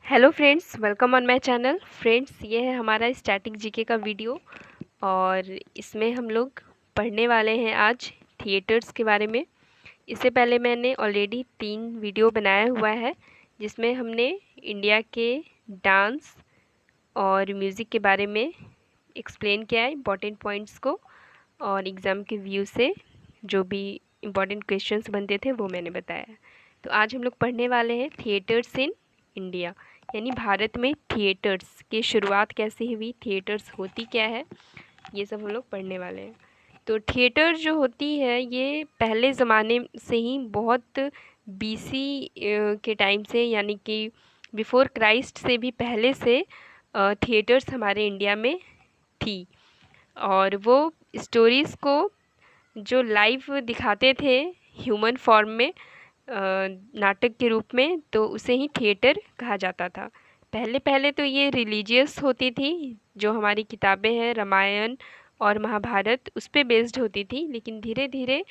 Hello friends, welcome on my channel. Friends, ये है हमारा स्टैटिक जीके का वीडियो और इसमें हम लोग पढ़ने वाले हैं आज थिएटर्स के बारे में। इससे पहले मैंने ऑलरेडी 3 वीडियो बनाया हुआ है जिसमें हमने इंडिया के डांस और म्यूज़िक के बारे में एक्सप्लेन किया है इम्पॉर्टेंट पॉइंट्स को, और एग्ज़ाम के व्यू से जो भी इम्पॉर्टेंट क्वेश्चंस बनते थे वो मैंने बताया। तो आज हम लोग पढ़ने वाले हैं थिएटर्स इन इंडिया, यानी भारत में थिएटर्स की शुरुआत कैसे हुई, थिएटर्स होती क्या है, ये सब हम लोग पढ़ने वाले हैं। तो थिएटर जो होती है ये पहले ज़माने से ही बहुत बीसी के टाइम से, यानी कि बिफोर क्राइस्ट से भी पहले से थिएटर्स हमारे इंडिया में थी। और वो स्टोरीज़ को जो लाइव दिखाते थे ह्यूमन फॉर्म में, नाटक के रूप में, तो उसे ही थिएटर कहा जाता था। पहले पहले तो ये रिलीजियस होती थी, जो हमारी किताबें हैं रामायण और महाभारत उस पे बेस्ड होती थी, लेकिन धीरे धीरे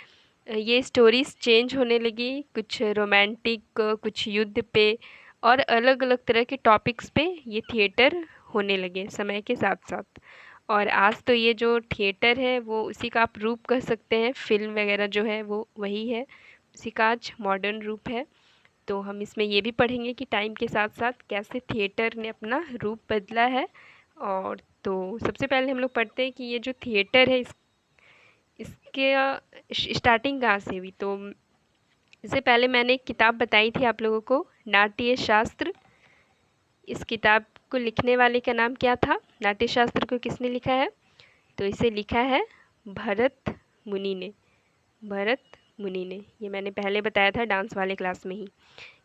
ये स्टोरीज़ चेंज होने लगी, कुछ रोमांटिक, कुछ युद्ध पे और अलग अलग तरह के टॉपिक्स पे ये थिएटर होने लगे समय के साथ साथ। और आज तो ये जो थिएटर है वो उसी का आप रूप कह सकते हैं, फिल्म वगैरह जो है वो वही है, उसी का आज मॉडर्न रूप है। तो हम इसमें ये भी पढ़ेंगे कि टाइम के साथ साथ कैसे थिएटर ने अपना रूप बदला है। और तो सबसे पहले हम लोग पढ़ते हैं कि ये जो थिएटर है इसके स्टार्टिंग कहाँ से हुई। तो इससे पहले मैंने एक किताब बताई थी आप लोगों को, नाट्य शास्त्र। इस किताब को लिखने वाले का नाम क्या था, नाट्य शास्त्र को किसने लिखा है? तो इसे लिखा है भरत मुनि ने। भरत मुनि ने, ये मैंने पहले बताया था डांस वाले क्लास में ही।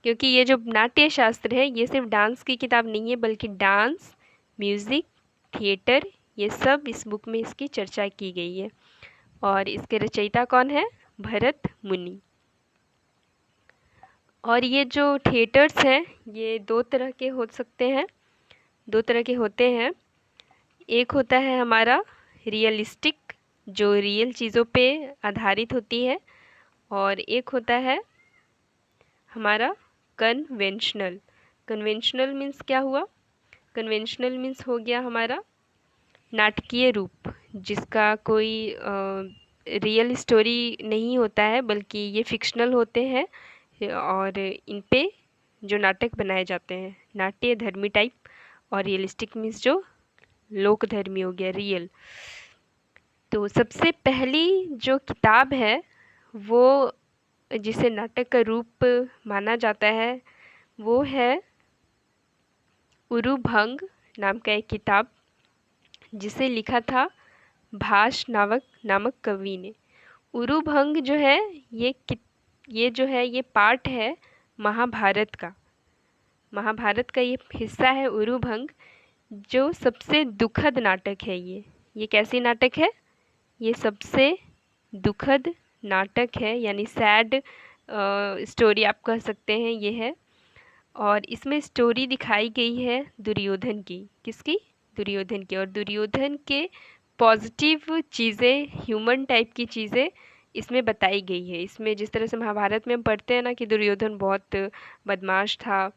क्योंकि ये जो नाट्य शास्त्र है ये सिर्फ डांस की किताब नहीं है, बल्कि डांस, म्यूज़िक, थिएटर, ये सब इस बुक में इसकी चर्चा की गई है। और इसके रचयिता कौन है? भरत मुनि। और ये जो थिएटर्स हैं ये दो तरह के हो सकते हैं, दो तरह के होते हैं। एक होता है हमारा रियलिस्टिक, जो रियल चीज़ों पे आधारित होती है, और एक होता है हमारा कन्वेंशनल। कन्वेंशनल मीन्स क्या हुआ? कन्वेंशनल मीन्स हो गया हमारा नाटकीय रूप, जिसका कोई रियल स्टोरी नहीं होता है, बल्कि ये फिक्शनल होते हैं और इन पे जो नाटक बनाए जाते हैं नाट्य धर्मी टाइप। और रियलिस्टिक मीन्स जो लोक धर्मी हो गया, रियल। तो सबसे पहली जो किताब है वो जिसे नाटक का रूप माना जाता है वो है उरुभंग नाम का एक किताब, जिसे लिखा था भास नामक कवि ने। उरुभंग जो है ये जो है ये पार्ट है महाभारत का। महाभारत का ये हिस्सा है उरुभंग, जो सबसे दुखद नाटक है। ये कैसी नाटक है? ये सबसे दुखद नाटक है, यानी सैड स्टोरी आप कह सकते हैं ये है। और इसमें स्टोरी दिखाई गई है दुर्योधन की। किसकी? दुर्योधन की। और दुर्योधन के पॉजिटिव चीज़ें, ह्यूमन टाइप की चीज़ें इसमें बताई गई है। इसमें जिस तरह से महाभारत में हम पढ़ते हैं ना कि दुर्योधन बहुत बदमाश था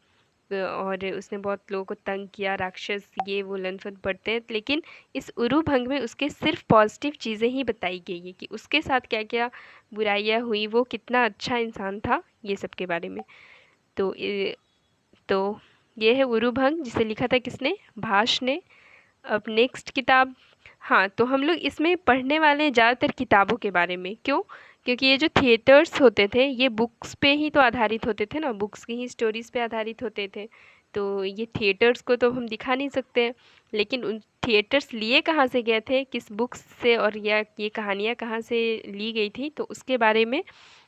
और उसने बहुत लोगों को तंग किया, राक्षस ये वो लनफन पढ़ते हैं, लेकिन इस उरुभंग में उसके सिर्फ पॉजिटिव चीज़ें ही बताई गई है कि उसके साथ क्या क्या बुराइयाँ हुई, वो कितना अच्छा इंसान था, ये सब के बारे में। तो तो ये है उरुभंग, जिसे लिखा था किसने? भास ने। अब नेक्स्ट किताब, हाँ, तो हम लोग इसमें पढ़ने वाले हैं ज़्यादातर किताबों के बारे में। क्यों? क्योंकि ये जो थिएटर्स होते थे ये बुक्स पे ही तो आधारित होते थे ना, बुक्स की ही स्टोरीज़ पे आधारित होते थे। तो ये थिएटर्स को तो हम दिखा नहीं सकते हैं, लेकिन उन थिएटर्स लिए कहाँ से गए थे, किस बुक्स से, और या ये कहानियाँ कहाँ से ली गई थी, तो उसके बारे में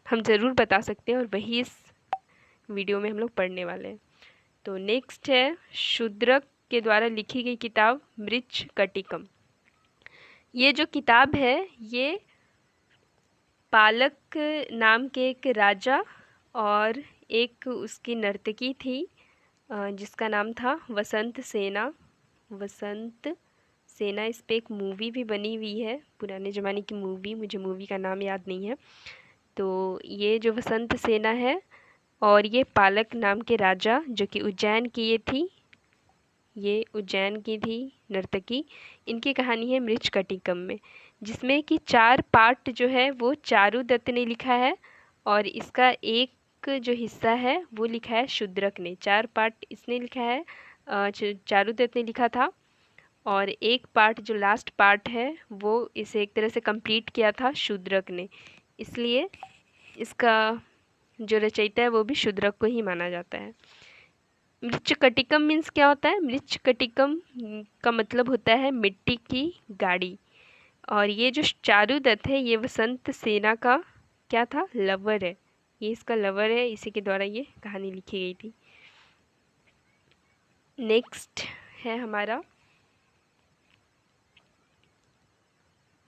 हम ज़रूर बता सकते हैं, और वही इस वीडियो में हम लोग पढ़ने वाले हैं। तो नेक्स्ट है शूद्रक के द्वारा लिखी गई किताब मृच्छकटिकम। ये जो किताब है ये पालक नाम के एक राजा और एक उसकी नर्तकी थी, जिसका नाम था वसंत सेना। वसंत सेना, इस पे एक मूवी भी बनी हुई है, पुराने ज़माने की मूवी, मुझे मूवी का नाम याद नहीं है। तो ये जो वसंत सेना है और ये पालक नाम के राजा, जो कि उज्जैन की ये थी, ये उज्जैन की थी नर्तकी। इनकी कहानी है मृच्छकटिकम में, जिसमें कि 4 पार्ट जो है वो चारुदत्त ने लिखा है और इसका एक जो हिस्सा है वो लिखा है शूद्रक ने। 4 पार्ट इसने लिखा है, चारुदत्त ने लिखा था, और एक पार्ट जो लास्ट पार्ट है वो इसे एक तरह से कंप्लीट किया था शूद्रक ने। इसलिए इसका जो रचयिता है वो भी शूद्रक को ही माना जाता है। मृच्छकटिकम मीन्स क्या होता है? मृच्छकटिकम का मतलब होता है मिट्टी की गाड़ी। और ये जो चारुदत्त है ये वसंत सेना का क्या था? लवर है। ये इसका लवर है, इसी के द्वारा ये कहानी लिखी गई थी। नेक्स्ट है हमारा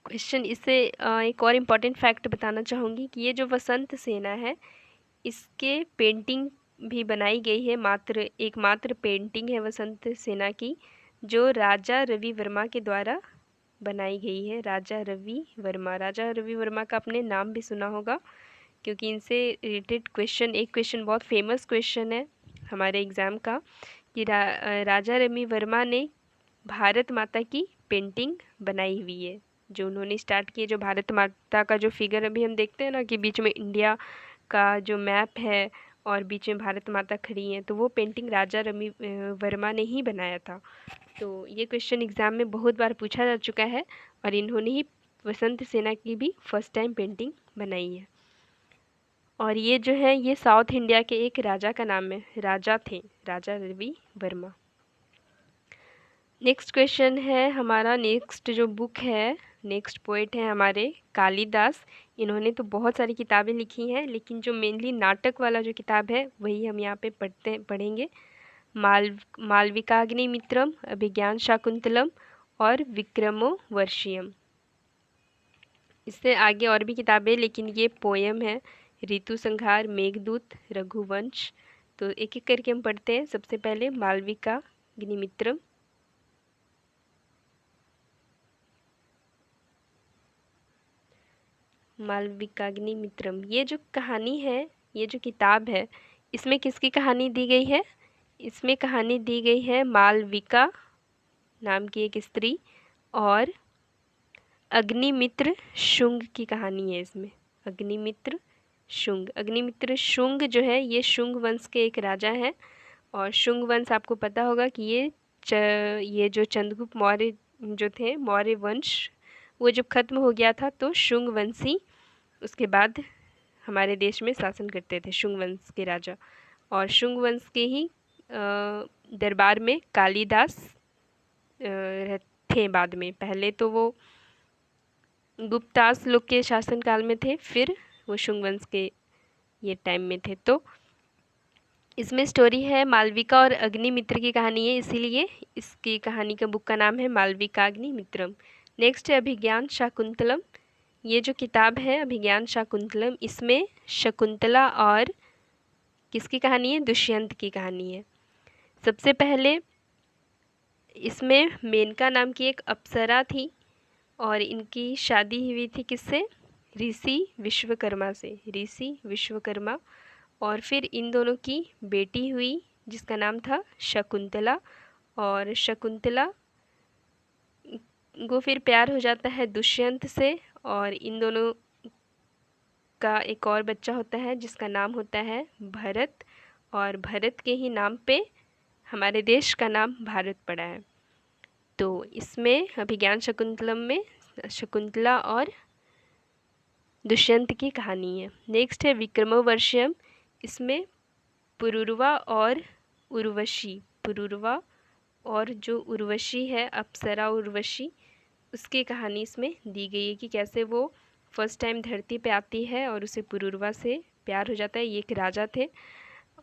क्वेश्चन। इससे एक और इम्पॉर्टेंट फैक्ट बताना चाहूँगी कि ये जो वसंत सेना है इसके पेंटिंग भी बनाई गई है। एकमात्र पेंटिंग है वसंत सेना की जो राजा रवि वर्मा के द्वारा बनाई गई है। राजा रवि वर्मा का आपने नाम भी सुना होगा, क्योंकि इनसे रिलेटेड एक क्वेश्चन बहुत फेमस क्वेश्चन है हमारे एग्ज़ाम का कि राजा रवि वर्मा ने भारत माता की पेंटिंग बनाई हुई है। जो उन्होंने स्टार्ट किए, जो भारत माता का जो फिगर अभी हम देखते हैं ना कि बीच में इंडिया का जो मैप है और बीच में भारत माता खड़ी हैं, तो वो पेंटिंग राजा रवि वर्मा ने ही बनाया था। तो ये क्वेश्चन एग्ज़ाम में बहुत बार पूछा जा चुका है और इन्होंने ही वसंत सेना की भी फर्स्ट टाइम पेंटिंग बनाई है। और ये जो है ये साउथ इंडिया के एक राजा का नाम है, राजा थे राजा रवि वर्मा। नेक्स्ट क्वेश्चन है हमारा, नेक्स्ट जो बुक है, नेक्स्ट पोएट है हमारे कालिदास। इन्होंने तो बहुत सारी किताबें लिखी हैं, लेकिन जो मेनली नाटक वाला जो किताब है वही हम यहाँ पे पढ़ेंगे। मालविकाग्निमित्रम, अभिज्ञान शाकुंतलम और विक्रमोर्वशीयम। इससे आगे और भी किताबें, लेकिन ये पोयम है। ऋतु संहार, मेघदूत, रघुवंश। तो एक एक करके हम पढ़ते हैं। सबसे पहले मालविकाग्निमित्रम। मालविकाग्निमित्रम, ये जो कहानी है, ये जो किताब है, इसमें किसकी कहानी दी गई है? इसमें कहानी दी गई है मालविका नाम की एक स्त्री और अग्निमित्र शुंग की कहानी है इसमें। अग्निमित्र शुंग जो है ये शुंग वंश के एक राजा हैं। और शुंग वंश आपको पता होगा कि ये जो चंद्रगुप्त मौर्य जो थे, मौर्य वंश, वो जब खत्म हो गया था तो शुंग वंशी उसके बाद हमारे देश में शासन करते थे, शुंग वंश के राजा। और शुंग वंश के ही दरबार में कालिदास थे बाद में। पहले तो वो गुप्तास लोग के शासनकाल में थे, फिर वो शुंग वंश के ये टाइम में थे। तो इसमें स्टोरी है मालविका और अग्निमित्र की कहानी है, इसीलिए इसकी कहानी का बुक का नाम है मालविकाग्निमित्रम। नेक्स्ट है अभिज्ञान शाकुंतलम। ये जो किताब है अभिज्ञान शाकुंतलम, इसमें शकुंतला और किसकी कहानी है? दुष्यंत की कहानी है। सबसे पहले इसमें मेनका नाम की एक अप्सरा थी और इनकी शादी हुई थी किससे? ऋषि विश्वकर्मा से, ऋषि विश्वकर्मा। और फिर इन दोनों की बेटी हुई जिसका नाम था शकुंतला। और शकुंतला को फिर प्यार हो जाता है दुष्यंत से और इन दोनों का एक और बच्चा होता है जिसका नाम होता है भरत। और भरत के ही नाम पे हमारे देश का नाम भारत पड़ा है। तो इसमें अभिज्ञान शकुंतलम में शकुंतला और दुष्यंत की कहानी है। नेक्स्ट है विक्रमोर्वशीयम। इसमें पुरूरवा और उर्वशी, पुरूरवा और जो उर्वशी है अप्सरा उर्वशी, उसकी कहानी इसमें दी गई है कि कैसे वो फर्स्ट टाइम धरती पे आती है और उसे पुरूरवा से प्यार हो जाता है। ये एक राजा थे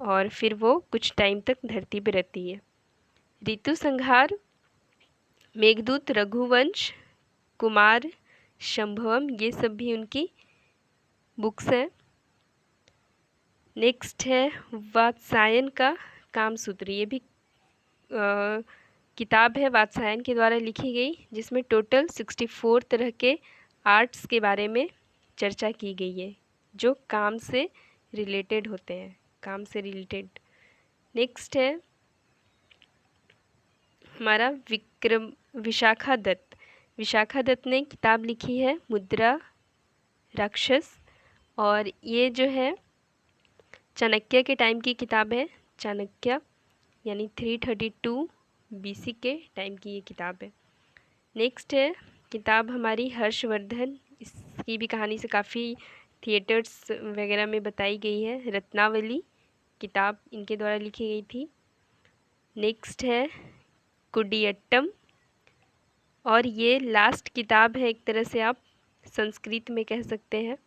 और फिर वो कुछ टाइम तक धरती पे रहती है। ऋतु संहार, मेघदूत, रघुवंश, कुमार संभवम, ये सब भी उनकी बुक्स हैं। नेक्स्ट है वात्सायन का कामसूत्र। ये भी किताब है वात्सायन के द्वारा लिखी गई, जिसमें टोटल 64 तरह के आर्ट्स के बारे में चर्चा की गई है जो काम से रिलेटेड होते हैं, काम से रिलेटेड। नेक्स्ट है हमारा विशाखा दत्त। विशाखा दत्त ने किताब लिखी है मुद्रा राक्षस, और ये जो है चाणक्य के टाइम की किताब है। चाणक्य यानी 332 BC के टाइम की ये किताब है। नेक्स्ट है किताब हमारी हर्षवर्धन। इसकी भी कहानी से काफ़ी थिएटर्स वगैरह में बताई गई है। रत्नावली किताब इनके द्वारा लिखी गई थी। नेक्स्ट है कुडियट्टम, और ये लास्ट किताब है, एक तरह से आप संस्कृत में कह सकते हैं।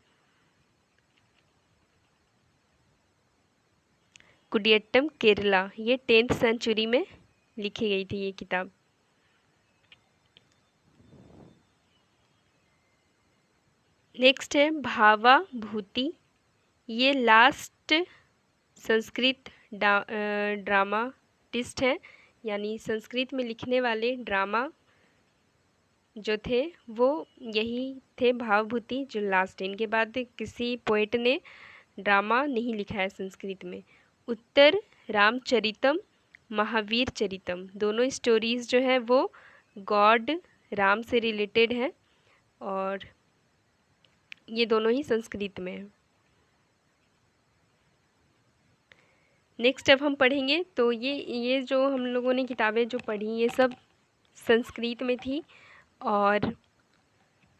कुडियट्टम केरला, ये 10th सेंचुरी में लिखी गई थी ये किताब। नेक्स्ट है भावाभूति, ये लास्ट संस्कृत ड्रामाटिस्ट है, यानी संस्कृत में लिखने वाले ड्रामा जो थे वो यही थे, भावभूति, जो लास्ट है। इनके बाद किसी पोएट ने ड्रामा नहीं लिखा है संस्कृत में। उत्तर रामचरितम, महावीर चरितम, दोनों स्टोरीज़ जो है वो गॉड राम से रिलेटेड है, और ये दोनों ही संस्कृत में है। नेक्स्ट अब हम पढ़ेंगे तो ये जो हम लोगों ने किताबें जो पढ़ी ये सब संस्कृत में थी, और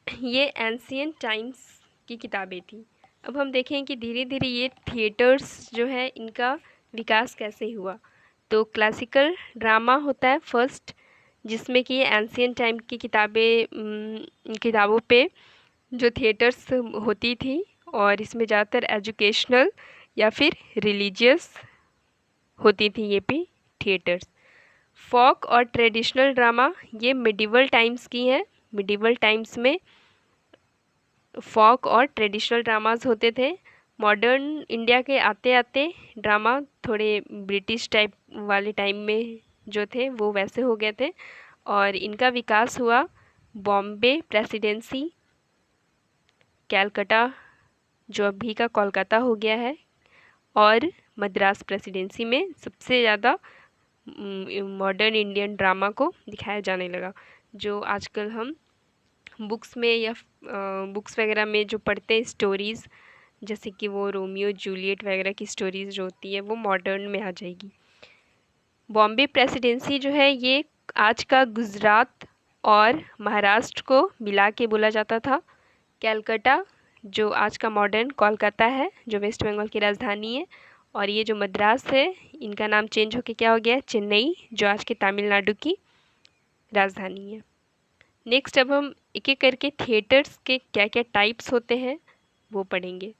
ये एंशियंट टाइम्स की किताबें थी। अब हम देखें कि धीरे धीरे ये थिएटर्स जो है इनका विकास कैसे हुआ। तो क्लासिकल ड्रामा होता है फर्स्ट, जिसमें कि ये एंशियंट टाइम की किताबों पे जो थिएटर्स होती थी, और इसमें ज़्यादातर एजुकेशनल या फिर रिलीजियस होती थी ये भी थिएटर्स। फोक और ट्रेडिशनल ड्रामा ये मिडिवल टाइम्स की हैं। मिडिवल टाइम्स में फोक और ट्रेडिशनल ड्रामास होते थे। मॉडर्न इंडिया के आते आते ड्रामा थोड़े ब्रिटिश टाइप वाले टाइम में जो थे वो वैसे हो गए थे, और इनका विकास हुआ बॉम्बे प्रेसिडेंसी, कैलकाटा जो अभी का कोलकाता हो गया है, और मद्रास प्रेसिडेंसी में सबसे ज़्यादा मॉडर्न इंडियन ड्रामा को दिखाया जाने लगा, जो आजकल हम बुक्स में या बुक्स वगैरह में जो पढ़ते हैं स्टोरीज़, जैसे कि वो रोमियो जूलियट वगैरह की स्टोरीज़ जो होती है वो मॉडर्न में आ जाएगी। बॉम्बे प्रेसिडेंसी जो है ये आज का गुजरात और महाराष्ट्र को मिला के बोला जाता था। कैलकाटा जो आज का मॉडर्न कोलकाता है, जो वेस्ट बंगाल की राजधानी है, और ये जो मद्रास है इनका नाम चेंज होके क्या हो गया है, चेन्नई, जो आज के तमिलनाडु की राजधानी है। नेक्स्ट अब हम एक एक करके थिएटर्स के क्या क्या टाइप्स होते हैं वो पढ़ेंगे।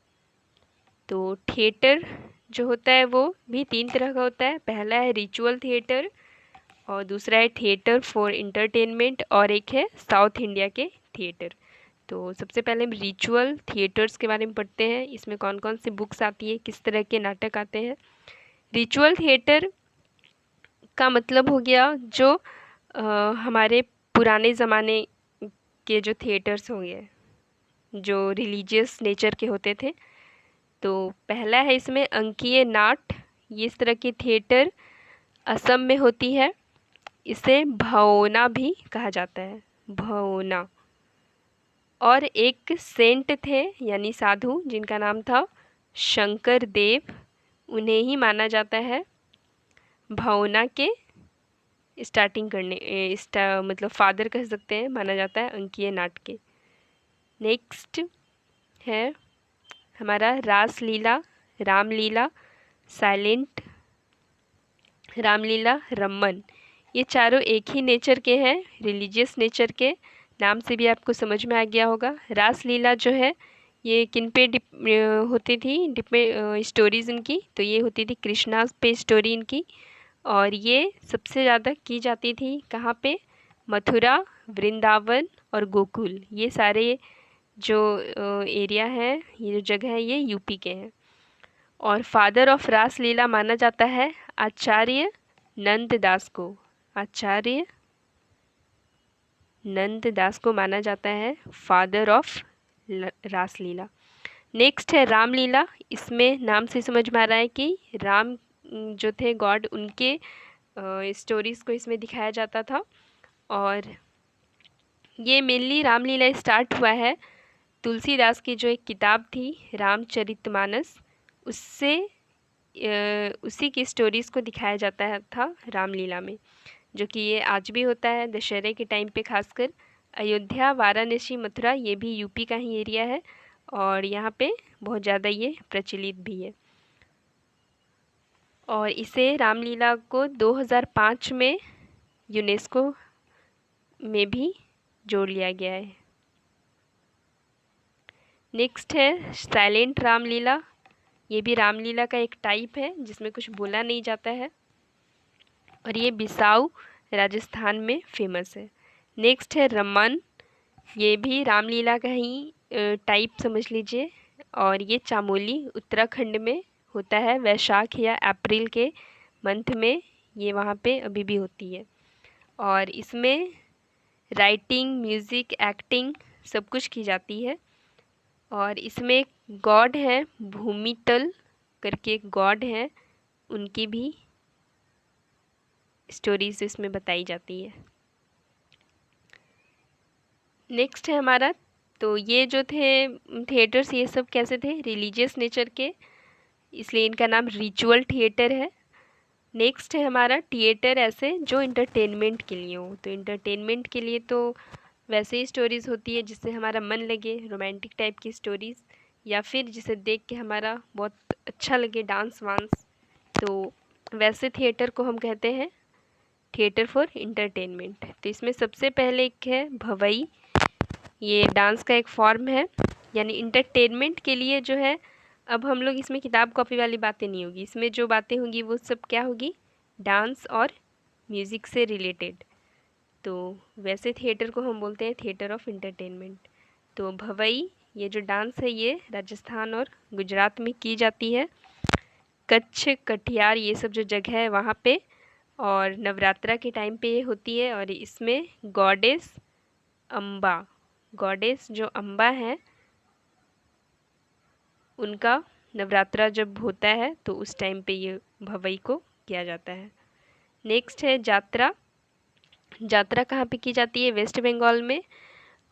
तो थिएटर जो होता है वो भी 3 तरह का होता है। पहला है रिचुअल थिएटर, और दूसरा है थिएटर फॉर इंटरटेनमेंट, और एक है साउथ इंडिया के थिएटर। तो सबसे पहले हम रिचुअल थिएटर्स के बारे में पढ़ते हैं। इसमें कौन कौन सी बुक्स आती है, किस तरह के नाटक आते हैं। रिचुअल थिएटर का मतलब हो गया जो हमारे पुराने ज़माने के जो थिएटर्स होंगे जो रिलीजियस नेचर के होते थे। तो पहला है इसमें अंकीय नाट, ये इस तरह की थिएटर असम में होती है। इसे भवना भी कहा जाता है, भवना। और एक सेंट थे यानी साधु जिनका नाम था शंकर देव, उन्हें ही माना जाता है भवना के स्टार्टिंग करने मतलब फादर कह सकते हैं, माना जाता है अंकीय नाट के। नेक्स्ट है हमारा रासलीला, रामलीला, साइलेंट रामलीला, रमन। ये चारों एक ही नेचर के हैं, रिलीजियस नेचर के। नाम से भी आपको समझ में आ गया होगा। रासलीला जो है ये किन पे होती थी स्टोरीज़ इनकी, तो ये होती थी कृष्णा पे स्टोरी इनकी, और ये सबसे ज़्यादा की जाती थी कहाँ पे, मथुरा, वृंदावन और गोकुल। ये सारे जो एरिया है, ये जो जगह है, ये यूपी के हैं। और फादर ऑफ रासलीला माना जाता है आचार्य नंददास को। आचार्य नंददास को माना जाता है फादर ऑफ रासलीला। नेक्स्ट है रामलीला। इसमें नाम से समझ में आ रहा है कि राम जो थे गॉड, उनके स्टोरीज़ को इसमें दिखाया जाता था। और ये मेनली रामलीला स्टार्ट हुआ है तुलसीदास की जो एक किताब थी रामचरितमानस, उससे उसी की स्टोरीज़ को दिखाया जाता है था रामलीला में, जो कि ये आज भी होता है दशहरे के टाइम पे खासकर। अयोध्या, वाराणसी, मथुरा ये भी यूपी का ही एरिया है और यहाँ पे बहुत ज़्यादा ये प्रचलित भी है। और इसे रामलीला को 2005 में यूनेस्को में भी जोड़ लिया गया है। नेक्स्ट है साइलेंट रामलीला। ये भी रामलीला का एक टाइप है जिसमें कुछ बोला नहीं जाता है और ये बिसाऊ राजस्थान में फेमस है। नेक्स्ट है रमन। ये भी रामलीला का ही टाइप समझ लीजिए और ये चामोली उत्तराखंड में होता है। वैशाख या अप्रैल के मंथ में ये वहाँ पे अभी भी होती है और इसमें राइटिंग, म्यूज़िक, एक्टिंग सब कुछ की जाती है। और इसमें एक गॉड है भूमितल करके, एक गॉड है, उनकी भी स्टोरीज इसमें बताई जाती है। नेक्स्ट है हमारा, तो ये जो थे थिएटर्स ये सब कैसे थे, रिलीजियस नेचर के, इसलिए इनका नाम रिचुअल थिएटर है। नेक्स्ट है हमारा थिएटर ऐसे जो इंटरटेनमेंट के लिए हो। तो इंटरटेनमेंट के लिए तो वैसे ही स्टोरीज़ होती है जिससे हमारा मन लगे, रोमांटिक टाइप की स्टोरीज़, या फिर जिसे देख के हमारा बहुत अच्छा लगे, डांस वांस, तो वैसे थिएटर को हम कहते हैं थिएटर फॉर इंटरटेनमेंट। तो इसमें सबसे पहले एक है भवई, ये डांस का एक फॉर्म है, यानी इंटरटेनमेंट के लिए जो है। अब हम लोग इसमें किताब कॉपी वाली बातें नहीं होगी, इसमें जो बातें होंगी वो सब क्या होगी, डांस और म्यूज़िक से रिलेटेड। तो वैसे थिएटर को हम बोलते हैं थिएटर ऑफ इंटरटेनमेंट। तो भवई ये जो डांस है ये राजस्थान और गुजरात में की जाती है, कच्छ, कटिहार ये सब जो जगह है वहाँ पे, और नवरात्रा के टाइम पे ये होती है। और इसमें गॉडेस अम्बा, गॉडेस जो अम्बा है उनका नवरात्रा जब होता है तो उस टाइम पे ये भवई को किया जाता है। नेक्स्ट है जात्रा। जात्रा कहाँ पे की जाती है, वेस्ट बंगाल में,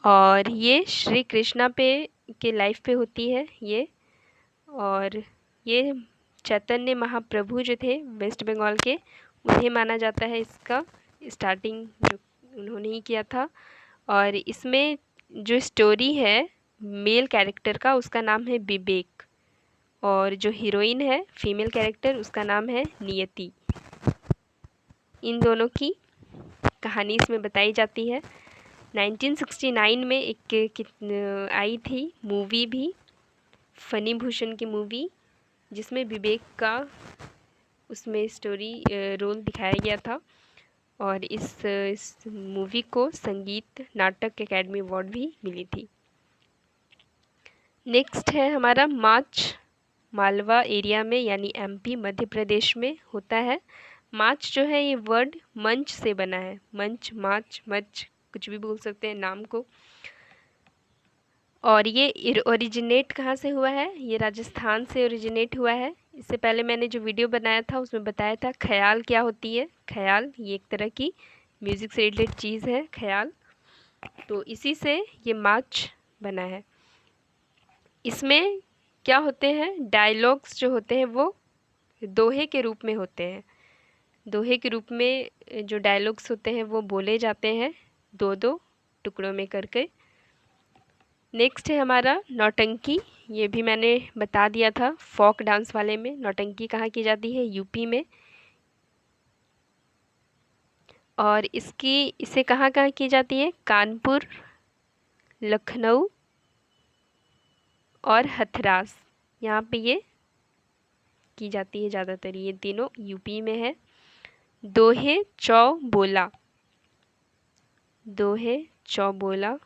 और ये श्री कृष्णा पे के लाइफ पे होती है ये। और ये चैतन्य महाप्रभु जो थे वेस्ट बंगाल के, उन्हें माना जाता है इसका स्टार्टिंग जो उन्होंने ही किया था। और इसमें जो स्टोरी है मेल कैरेक्टर का उसका नाम है विवेक, और जो हीरोइन है फीमेल कैरेक्टर उसका नाम है नियति। इन दोनों की कहानी इसमें बताई जाती है। 1969 में एक आई थी मूवी भी, फनी भूषण की मूवी, जिसमें विवेक का उसमें स्टोरी रोल दिखाया गया था। और इस मूवी को संगीत नाटक अकेडमी अवार्ड भी मिली थी। नेक्स्ट है हमारा मार्च, मालवा एरिया में यानी एमपी मध्य प्रदेश में होता है। मार्च जो है ये वर्ड मंच से बना है, मंच, मार्च, मच, कुछ भी बोल सकते हैं नाम को। और ये ओरिजिनेट कहाँ से हुआ है, ये राजस्थान से ओरिजिनेट हुआ है। इससे पहले मैंने जो वीडियो बनाया था उसमें बताया था ख्याल क्या होती है। ख्याल ये एक तरह की म्यूज़िक से रिलेटेड चीज़ है ख्याल, तो इसी से ये मार्च बना है। इसमें क्या होते हैं, डायलॉग्स जो होते हैं वो दोहे के रूप में होते हैं। दोहे के रूप में जो डायलॉग्स होते हैं वो बोले जाते हैं दो दो टुकड़ों में करके। नेक्स्ट है हमारा नौटंकी। ये भी मैंने बता दिया था फोक डांस वाले में। नौटंकी कहाँ की जाती है, यूपी में। और इसे कहाँ कहाँ की जाती है, कानपुर, लखनऊ और हथरास, यहाँ पे ये की जाती है ज़्यादातर। ये तीनों यूपी में है। दोहे चौ बोला, दोहे चौ बोला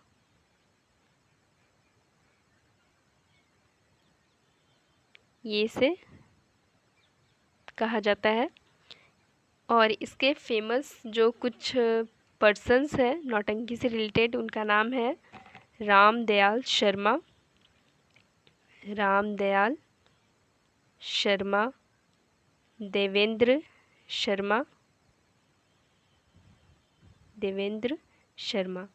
ये से कहा जाता है। और इसके फेमस जो कुछ पर्सन्स हैं नौटंकी से रिलेटेड, उनका नाम है राम दयाल शर्मा, राम दयाल शर्मा, देवेंद्र शर्मा, देवेंद्र शर्मा।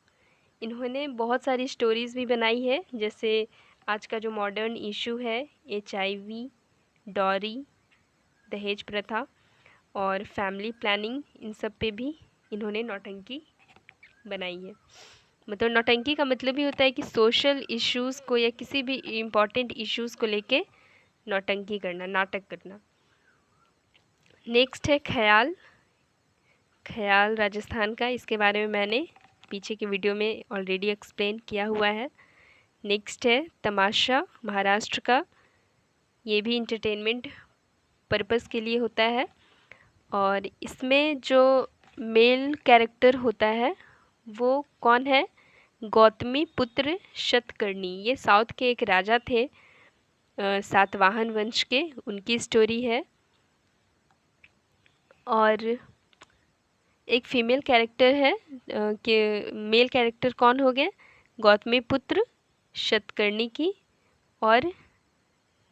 इन्होंने बहुत सारी स्टोरीज़ भी बनाई है, जैसे आज का जो मॉडर्न इशू है HIV, डॉरी, दहेज प्रथा और फैमिली प्लानिंग, इन सब पे भी इन्होंने नौटंकी बनाई है। मतलब नौटंकी का मतलब ही होता है कि सोशल इश्यूज़ को या किसी भी इम्पोर्टेंट इश्यूज़ को लेके नौटंकी करना, नाटक करना। नेक्स्ट है ख्याल। ख्याल राजस्थान का, इसके बारे में मैंने पीछे की वीडियो में ऑलरेडी एक्सप्लेन किया हुआ है। नेक्स्ट है तमाशा, महाराष्ट्र का। ये भी इंटरटेनमेंट पर्पस के लिए होता है और इसमें जो मेल कैरेक्टर होता है वो कौन है? गौतमी पुत्र शतकर्णी। ये साउथ के एक राजा थे, सातवाहन वंश के, उनकी स्टोरी है। और एक फीमेल कैरेक्टर है कि मेल कैरेक्टर कौन हो गए? गौतमी पुत्र शतकर्णी की, और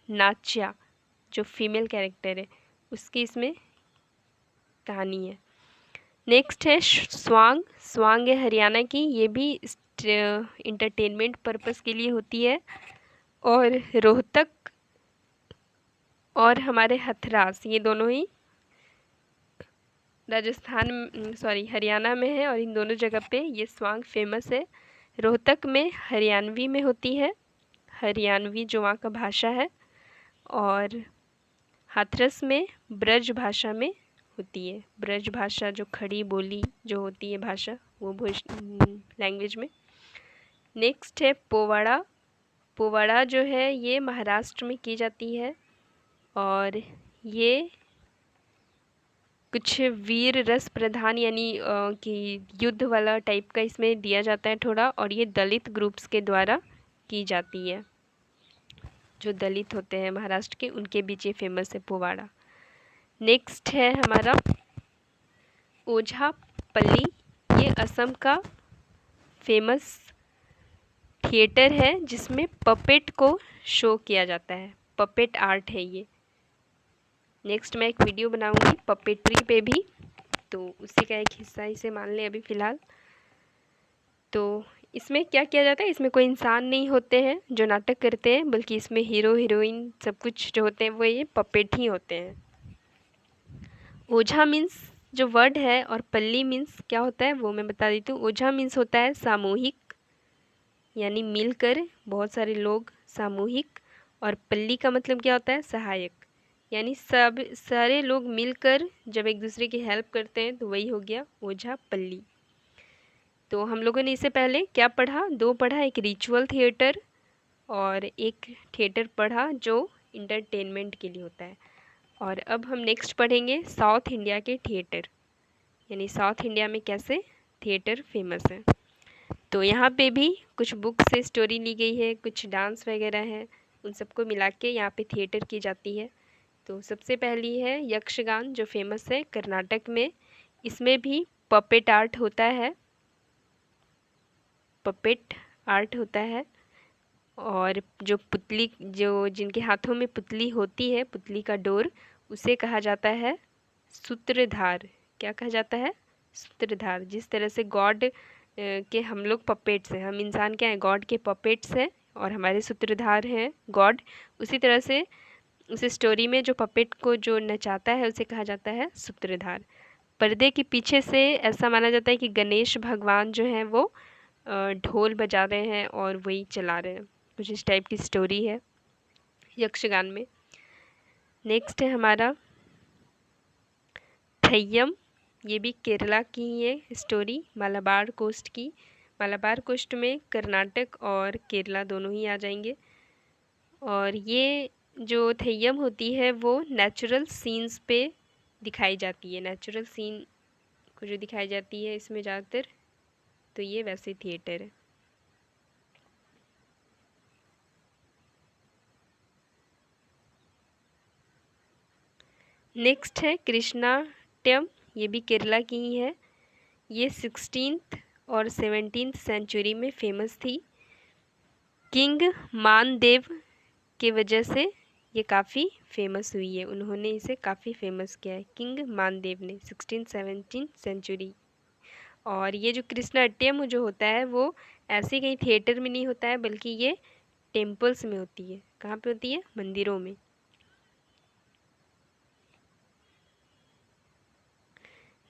नाच्या जो फीमेल कैरेक्टर है उसकी इसमें कहानी है। नेक्स्ट है स्वांग। स्वांग है हरियाणा की, ये भी इंटरटेनमेंट पर्पस के लिए होती है। और रोहतक और हमारे हथरास, ये दोनों ही हरियाणा में है और इन दोनों जगह पे ये स्वांग फेमस है। रोहतक में हरियाणवी में होती है, हरियाणवी जो वहाँ का भाषा है, और हाथरस में ब्रज भाषा में होती है। ब्रज भाषा जो खड़ी बोली जो होती है भाषा, वो लैंग्वेज में। नेक्स्ट है पोवाड़ा। पोवाड़ा जो है ये महाराष्ट्र में की जाती है और ये कुछ वीर रस प्रधान यानी कि युद्ध वाला टाइप का इसमें दिया जाता है थोड़ा, और ये दलित ग्रुप्स के द्वारा की जाती है। जो दलित होते हैं महाराष्ट्र के, उनके बीच ये फेमस है पोवाड़ा। नेक्स्ट है हमारा ओझा पल्ली। ये असम का फेमस थिएटर है जिसमें पपेट को शो किया जाता है, पपेट आर्ट है ये। नेक्स्ट मैं एक वीडियो बनाऊंगी पपेट्री पे भी, तो उसी का एक हिस्सा इसे मान लें अभी फ़िलहाल। तो इसमें क्या किया जाता है? इसमें कोई इंसान नहीं होते हैं जो नाटक करते हैं, बल्कि इसमें हीरो हीरोइन सब कुछ जो होते हैं वो ये पपेट ही होते हैं। ओझा मीन्स जो वर्ड है और पल्ली मीन्स क्या होता है वो मैं बता देती हूँ। ओझा मीन्स होता है सामूहिक, यानी मिलकर बहुत सारे लोग, सामूहिक। और पल्ली का मतलब क्या होता है? सहायक, यानी सब सारे लोग मिलकर जब एक दूसरे की हेल्प करते हैं तो वही हो गया ओझा पल्ली। तो हम लोगों ने इससे पहले क्या पढ़ा? दो पढ़ा, एक रिचुअल थिएटर और एक थिएटर पढ़ा जो इंटरटेनमेंट के लिए होता है। और अब हम नेक्स्ट पढ़ेंगे साउथ इंडिया के थिएटर, यानी साउथ इंडिया में कैसे थिएटर फेमस है। तो यहाँ पे भी कुछ बुक से स्टोरी ली गई है, कुछ डांस वगैरह है, उन सबको मिला के यहाँ पे थिएटर की जाती है। तो सबसे पहली है यक्षगान जो फेमस है कर्नाटक में। इसमें भी पपेट आर्ट होता है, पपेट आर्ट होता है। और जो पुतली, जो जिनके हाथों में पुतली होती है, पुतली का डोर, उसे कहा जाता है सूत्रधार। क्या कहा जाता है? सूत्रधार। जिस तरह से गॉड के हम लोग पपेट्स हैं, हम इंसान क्या हैं? गॉड के पपेट्स हैं और हमारे सूत्रधार हैं गॉड। उसी तरह से उस स्टोरी में जो पपेट को जो नचाता है उसे कहा जाता है सूत्रधार। पर्दे के पीछे से ऐसा माना जाता है कि गणेश भगवान जो हैं वो ढोल बजा रहे हैं और वही चला रहे हैं, कुछ इस टाइप की स्टोरी है यक्षगान में। नेक्स्ट है हमारा थय्यम। ये भी केरला की ही है स्टोरी, मालाबार कोस्ट की। मालाबार कोस्ट में कर्नाटक और केरला दोनों ही आ जाएंगे। और ये जो थय्यम होती है वो नेचुरल सीन्स पे दिखाई जाती है, नेचुरल सीन को जो दिखाई जाती है इसमें ज़्यादातर, तो ये वैसे थिएटर है। नेक्स्ट है कृष्णाट्यम। ये भी केरला की ही है। ये 16th और 17th सेंचुरी में फेमस थी। किंग मानदेव के वजह से ये काफ़ी फेमस हुई है, उन्होंने इसे काफ़ी फेमस किया है, किंग मानदेव ने 16th-17th सेंचुरी। और ये जो कृष्णाट्यम जो होता है वो ऐसे कहीं थिएटर में नहीं होता है, बल्कि ये टेम्पल्स में होती है। कहाँ पे होती है? मंदिरों में।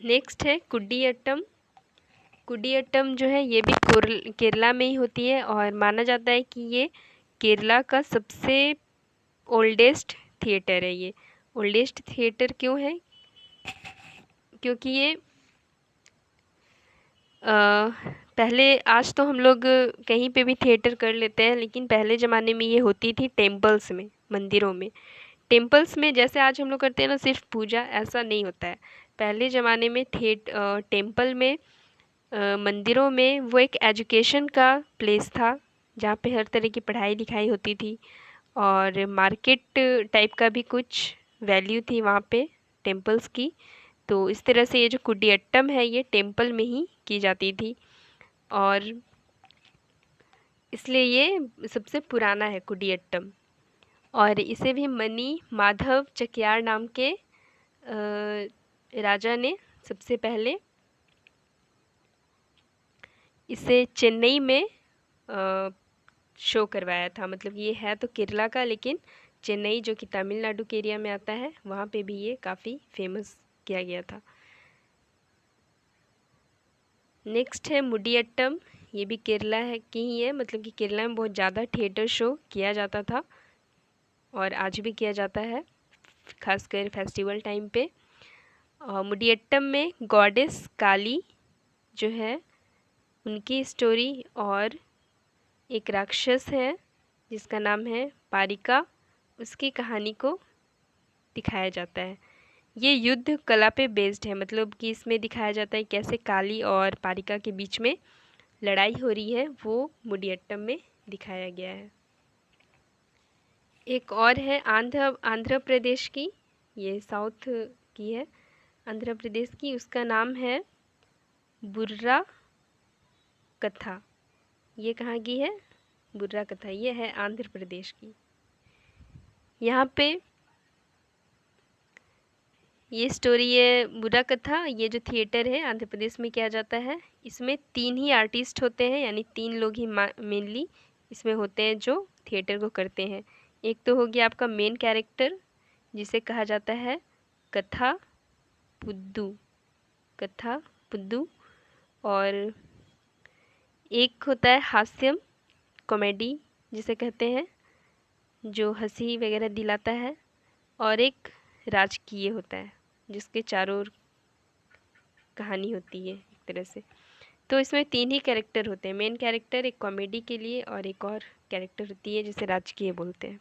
नेक्स्ट है कुडियाट्टम। कुडियाट्टम जो है ये भी केरला में ही होती है और माना जाता है कि ये केरला का सबसे ओल्डेस्ट थिएटर है। ये ओल्डेस्ट थिएटर क्यों है? क्योंकि ये पहले, आज तो हम लोग कहीं पे भी थिएटर कर लेते हैं, लेकिन पहले ज़माने में ये होती थी टेम्पल्स में, मंदिरों में। टेम्पल्स में जैसे आज हम लोग करते हैं ना सिर्फ पूजा, ऐसा नहीं होता है। पहले ज़माने में टेम्पल में, मंदिरों में वो एक एजुकेशन का प्लेस था, जहाँ पे हर तरह की पढ़ाई लिखाई होती थी और मार्केट टाइप का भी कुछ वैल्यू थी वहाँ पे टेम्पल्स की। तो इस तरह से ये जो कुडियाट्टम है ये टेम्पल में ही की जाती थी और इसलिए ये सबसे पुराना है कुडियाट्टम। और इसे भी मनी माधव चकियार नाम के राजा ने सबसे पहले इसे चेन्नई में शो करवाया था। मतलब ये है तो केरला का, लेकिन चेन्नई जो कि तमिलनाडु के एरिया में आता है वहाँ पे भी ये काफ़ी फेमस किया गया था। नेक्स्ट है मुडियट्टम। ये भी केरला है की ही है, मतलब कि केरला में बहुत ज़्यादा थिएटर शो किया जाता था और आज भी किया जाता है, खासकर फेस्टिवल टाइम पे। मुडियट्टम में गॉडेस काली जो है उनकी स्टोरी और एक राक्षस है जिसका नाम है पारिका, उसकी कहानी को दिखाया जाता है। ये युद्ध कला पे बेस्ड है, मतलब कि इसमें दिखाया जाता है कैसे काली और पारिका के बीच में लड़ाई हो रही है, वो मुडियट्टम में दिखाया गया है। एक और है आंध्र प्रदेश की, ये साउथ की है आंध्र प्रदेश की, उसका नाम है बुर्रा कथा। ये कहाँ की है? बुर्रा कथा, ये है आंध्र प्रदेश की। यहाँ पे ये स्टोरी है बुर्रा कथा। ये जो थिएटर है आंध्र प्रदेश में किया जाता है, इसमें 3 ही आर्टिस्ट होते हैं, यानी 3 लोग ही मेनली इसमें होते हैं जो थिएटर को करते हैं। एक तो हो गया आपका मेन कैरेक्टर जिसे कहा जाता है कथा पुद्दू, कथा पुद्दू, और एक होता है हास्यम कॉमेडी जिसे कहते हैं, जो हंसी वगैरह दिलाता है, और एक राजकीय होता है जिसके चारों ओर कहानी होती है एक तरह से। तो इसमें 3 ही कैरेक्टर होते हैं, मेन कैरेक्टर एक कॉमेडी के लिए और एक और कैरेक्टर होती है जिसे राजकीय बोलते हैं।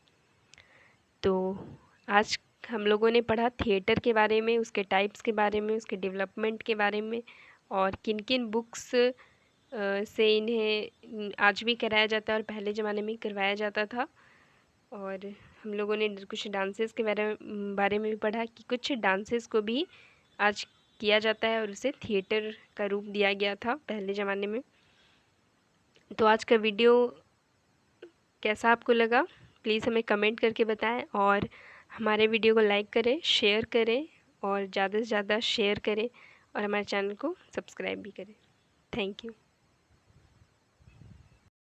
तो आज हम लोगों ने पढ़ा थिएटर के बारे में, उसके टाइप्स के बारे में, उसके डेवलपमेंट के बारे में, और किन किन बुक्स से इन्हें आज भी कराया जाता है और पहले ज़माने में करवाया जाता था। और हम लोगों ने कुछ डांसेस के बारे में भी पढ़ा कि कुछ डांसेस को भी आज किया जाता है और उसे थिएटर का रूप दिया गया था पहले ज़माने में। तो आज का वीडियो कैसा आपको लगा प्लीज़ हमें कमेंट करके बताएं, और हमारे वीडियो को लाइक करें, शेयर करें और ज़्यादा से ज़्यादा शेयर करें, और हमारे चैनल को सब्सक्राइब भी करें। Thank you.